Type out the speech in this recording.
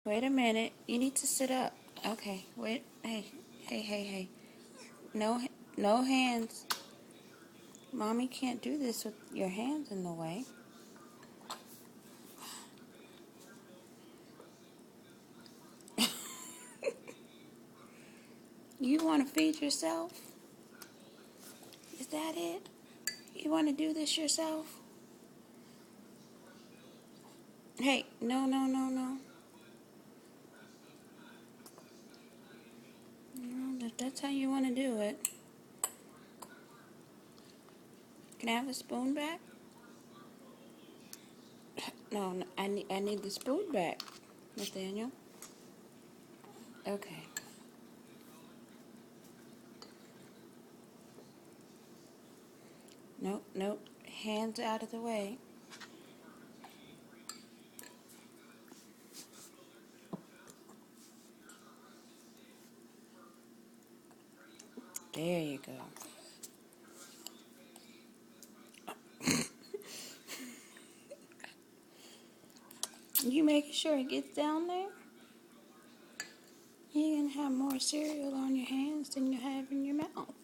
Wait a minute. You need to sit up. Okay. Wait. Hey. Hey, hey, hey. No, no hands. Mommy can't do this with your hands in the way. You want to feed yourself? Is that it? You want to do this yourself? Hey, no, no, no, no. No, if that's how you want to do it. Can I have the spoon back? No, no, I need the spoon back, Nathaniel. Okay. Nope, nope. Hands out of the way. There you go. You making sure it gets down there? You're going to have more cereal on your hands than you have in your mouth.